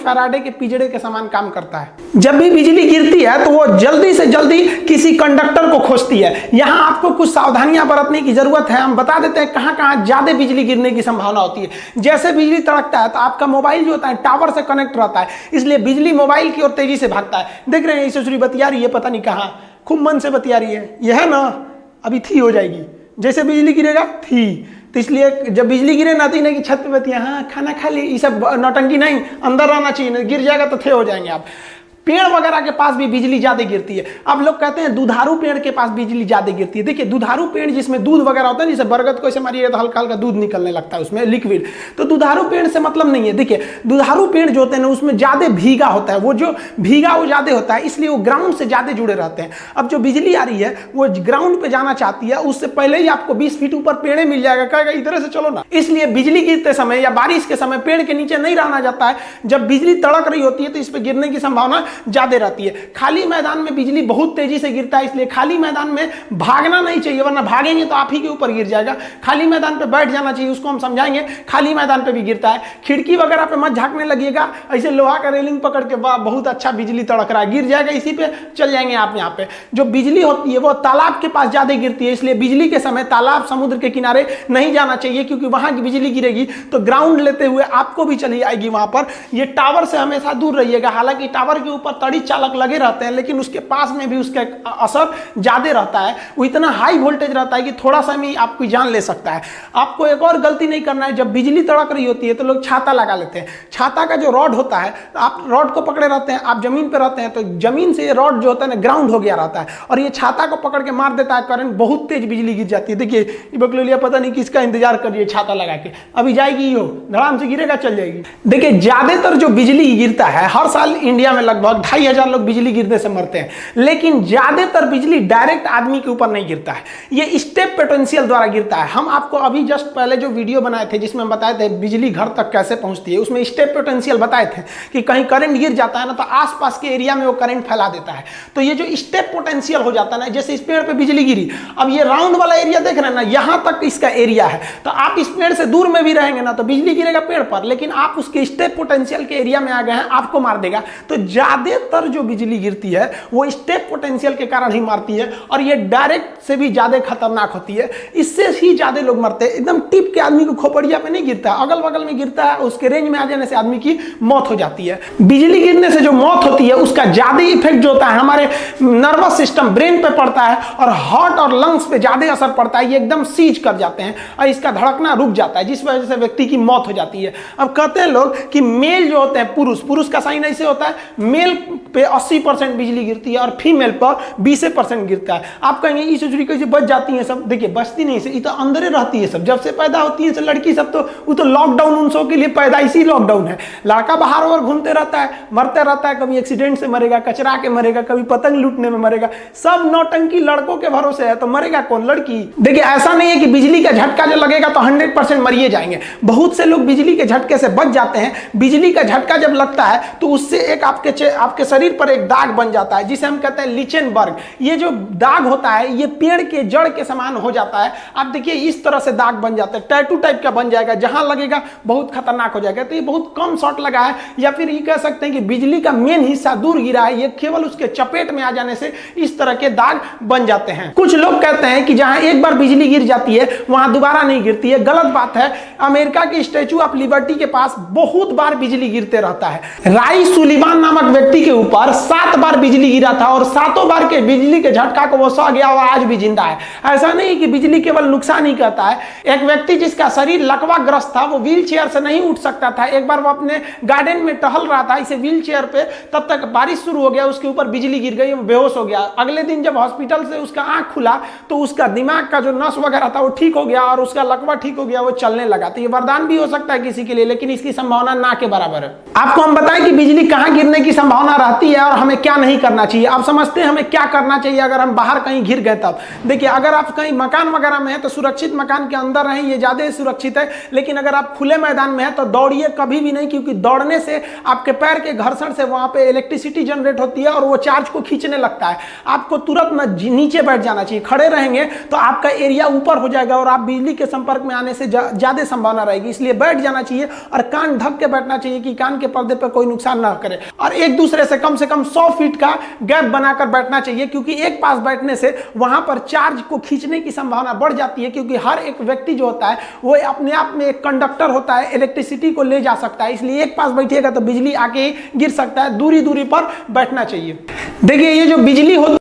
Faraday के पिंजड़े के समान काम करता है। जब भी बिजली गिरती है तो वो जल्दी से जल्दी किसी कंडक्टर को खोजती है। यहाँ आपको कुछ सावधानियां बरतने की जरूरत है। हम बता देते हैं कहाँ कहाँ ज्यादा बिजली गिरने की संभावना होती है। जैसे बिजली तड़कता है तो आपका मोबाइल जो होता है टावर से कनेक्ट रहता है, इसलिए बिजली मोबाइल की ओर तेजी से भागता है। देख रहे हैं ईश्वरी बतिया रही है, पता नहीं कहाँ, खूब मन से बतिया रही है। यह है ना, अभी थी हो जाएगी, जैसे बिजली गिरेगा थी। तो इसलिए जब बिजली गिरे ना कि छत पे बतिया, हाँ खाना खा ली, ये सब नौटंकी नहीं, अंदर रहना चाहिए, गिर जाएगा तो थे हो जाएंगे आप। पेड़ वगैरह के पास भी बिजली ज्यादा गिरती है। अब लोग कहते हैं दुधारू पेड़ के पास बिजली ज्यादा गिरती है। देखिए दुधारू पेड़ जिसमें दूध वगैरह होता है, जैसे बरगद को ऐसे मारिए तो हल्का हल्का दूध निकलने लगता है उसमें लिक्विड, तो दुधारू पेड़ से मतलब नहीं है। देखिए दुधारू पेड़ जो होते हैं ना उसमें ज्यादा भीगा होता है, वो जो भीगा वो ज्यादा होता है, इसलिए वो ग्राउंड से ज्यादा जुड़े रहते हैं। अब जो बिजली आ रही है वो ग्राउंड पे जाना चाहती है, उससे पहले ही आपको 20 फीट ऊपर पेड़ मिल जाएगा, कहेगा इधर से चलो ना। इसलिए बिजली गिरते समय या बारिश के समय पेड़ के नीचे नहीं रहना जाता है। जब बिजली तड़क रही होती है तो इस पर गिरने की संभावना ज्यादा रहती है। खाली मैदान में बिजली बहुत तेजी से गिरता है, इसलिए खाली मैदान में भागना नहीं चाहिए, वरना भागेंगे तो आप ही के ऊपर गिर जाएगा। खाली मैदान पे बैठ जाना चाहिए, उसको हम समझाएंगे। खाली मैदान पे भी गिरता है, खिड़की वगैरह पे मत झांकने लगिएगा, ऐसे लोहा का रेलिंग पकड़ के बहुत अच्छा बिजली तड़क रहा है, गिर जाएगा, इसी पे चल जाएंगे आप। यहाँ पे जो बिजली होती है वो तालाब के पास ज्यादा गिरती है, इसलिए बिजली के समय तालाब समुद्र के किनारे नहीं जाना चाहिए, क्योंकि वहां की बिजली गिरेगी तो ग्राउंड लेते हुए आपको भी चली आएगी वहां पर। ये टावर से हमेशा दूर रहिएगा। हालांकि टावर के ऊपर तड़ी चालक लगे रहते हैं, लेकिन उसके पास में भी उसका असर ज्यादा रहता है। वो इतना हाई वोल्टेज रहता है कि थोड़ा सा भी आपकी जान ले सकता है। आपको एक और गलती नहीं करना है, जब बिजली तड़क रही होती है तो लोग छाता लगा लेते हैं। छाता का जो रॉड होता है, आप रॉड को पकड़े रहते हैं, आप जमीन पे रहते हैं तो जमीन से रॉड जो होता है ना ग्राउंड हो गया रहता है, और ये छाता को पकड़ के मार देता है करंट, बहुत तेज बिजली गिर जाती है। देखिए ये बकलोलिया पता नहीं किसका इंतजार कर रही है छाता लगा के, अभी जाएगी, यो धड़ाम से गिरेगा चल जाएगी। देखिए ज्यादातर जो बिजली गिरता है, हर साल इंडिया में लगभग 2500 लोग बिजली गिरने से मरते हैं, लेकिन ज्यादातर बिजली डायरेक्ट आदमी के ऊपर नहीं गिरता है, ये स्टेप पोटेंशियल द्वारा गिरता है। हम आपको अभी जस्ट पहले जो वीडियो बनाए थे जिसमें बताए थे बिजली घर तक कैसे पहुंचती है, उसमें स्टेप पोटेंशियल बताए थे कि कहीं करंट गिर जाता है ना तो आसपास के एरिया में वो करंट फैला देता है। तो ये जो स्टेप पोटेंशियल हो जाता है ना, जैसे इस पेड़ पे बिजली गिरी, अब ये राउंड वाला एरिया देख रहे हैं ना, यहां तक इसका एरिया है, तो आप इस पेड़ से दूर में भी रहेंगे ना तो बिजली गिरेगा पेड़ पर, लेकिन आप उसके स्टेप पोटेंशियल के एरिया में आ गए हैं, आपको मार देगा। तो ज्यादातर जो बिजली गिरती है वो स्टेप पोटेंशियल के कारण ही मारती है, और ये डायरेक्ट से भी ज्यादा खतरनाक होती है, इससे ही ज्यादा लोग मरते हैं। एकदम टिप के आदमी को खोपड़िया पे नहीं गिरता, अगल बगल में गिरता है, उसके रेंज में आ जाने से आदमी की मौत हो जाती है। बिजली गिरने से जो मौत होती है उसका ज्यादा इफेक्ट जो होता है हमारे नर्वस सिस्टम ब्रेन पे पड़ता है, और हार्ट और लंग्स पे ज्यादा असर पड़ता है। ये एकदम सीज कर जाते हैं और इसका धड़कना रुक जाता है, जिस वजह से व्यक्ति की मौत हो जाती है। अब कहते हैं लोग कि मेल जो होते हैं, पुरुष का साइन ऐसे होता है, मेल पे 80% बिजली गिरती है और फीमेल पर 20% गिरता है। आप कहेंगे इस चुचरी कैसे बच जाती है सब, देखिए बचती नहीं से, ये तो अंदर रहती है सब, जब से पैदा होती है लड़की सब, तो वो तो लॉकडाउन उन सब के लिए पैदाइशी लॉकडाउन है। लड़का बाहर और घूमते रहता है, मरते रहता है, कभी एक्सीडेंट से मरेगा, कचरा के मरेगा, कभी पतंग लूटने में मरेगा, सब नौटंकी लड़कों के भरोसे है, तो मरेगा कौन? लड़की। देखिए ऐसा नहीं है कि बिजली का झटका जो लगेगा तो 100% मरिए जाएंगे। बहुत से लोग बिजली के झटके से बच जाते हैं। बिजली का झटका जब लगता है तो उससे एक आपके शरीर पर एक दाग बन जाता है, जिसे हम कहते हैं लिचेनबर्ग। ये जो दाग होता है ये पेड़ के जड़ के समान हो जाता है। आप देखिए इस तरह से दाग बन जाता है, टैटू टाइप का बन जाएगा, जहां लगेगा बहुत खतरनाक हो जाएगा। तो ये बहुत कम शॉट लगा है, या फिर ये कह सकते हैं कि बिजली का मेन हिस्सा दूर गिरा है, ये केवल उसके चपेट में आ जाने से इस तरह के दाग बन जाते हैं। कुछ लोग कहते हैं कि जहां एक बार बिजली गिर जाती है वहां दोबारा नहीं गिरती है, गलत बात है। अमेरिका के स्टैचू ऑफ लिबर्टी के पास बहुत बार बिजली गिरते रहता है। राई सुलिवान नामक व्यक्ति के ऊपर 7 बार बिजली गिरा था, और 7 बार के बिजली के झटका को वो सह गया और आज भी जिंदा है। ऐसा नहीं कि बिजली केवल नुकसान ही करता है। एक व्यक्ति जिसका शरीर लकवा ग्रस्त था, वो व्हील चेयर से नहीं उठ सकता था, एक बार वो अपने गार्डन में टहल रहा था इसे व्हील चेयर पे, तब तक बारिश शुरू हो गया, उसके ऊपर बिजली गिर गई, वो बेहोश हो गया। अगले दिन जब हॉस्पिटल से उसका आंख खुला तो उसका दिमाग का जो नस वगैरह था वो ठीक हो गया और उसका लकवा ठीक हो गया, वो चलने लगा। तो ये वरदान भी हो सकता है किसी के लिए, लेकिन इसकी संभावना ना के बराबर है। आपको हम बताएं कि बिजली कहां गिरने की संभावना संभावना रहती है और हमें क्या नहीं करना चाहिए। आप समझते हैं हमें क्या करना चाहिए अगर हम बाहर कहीं गिर गए तब। देखिए, अगर आप कहीं मकान वगैरह में है तो सुरक्षित मकान के अंदर रहें, ये ज़्यादा सुरक्षित है। लेकिन अगर आप खुले मैदान में है तो दौड़िए कभी भी नहीं, क्योंकि दौड़ने से आपके पैर के घर्षण से वहाँ पे इलेक्ट्रिसिटी जनरेट होती है और वो चार्ज को खींचने लगता है। आपको तुरंत नीचे बैठ जाना चाहिए। खड़े रहेंगे तो आपका एरिया ऊपर हो जाएगा और आप बिजली के संपर्क में आने से ज़्यादा संभावना रहेगी। इसलिए बैठ जाना चाहिए और कान ढक के बैठना चाहिए कि कान के पर्दे पर कोई नुकसान ना करे। और एक दूसरे से कम 100 फीट का गैप बनाकर बैठना चाहिए, क्योंकि एक पास बैठने से वहां पर चार्ज को खींचने की संभावना बढ़ जाती है। क्योंकि हर एक व्यक्ति जो होता है वो अपने आप में एक कंडक्टर होता है, इलेक्ट्रिसिटी को ले जा सकता है। इसलिए एक पास बैठिएगा तो बिजली आके गिर सकता है। दूरी दूरी पर बैठना चाहिए। देखिए, ये जो बिजली होती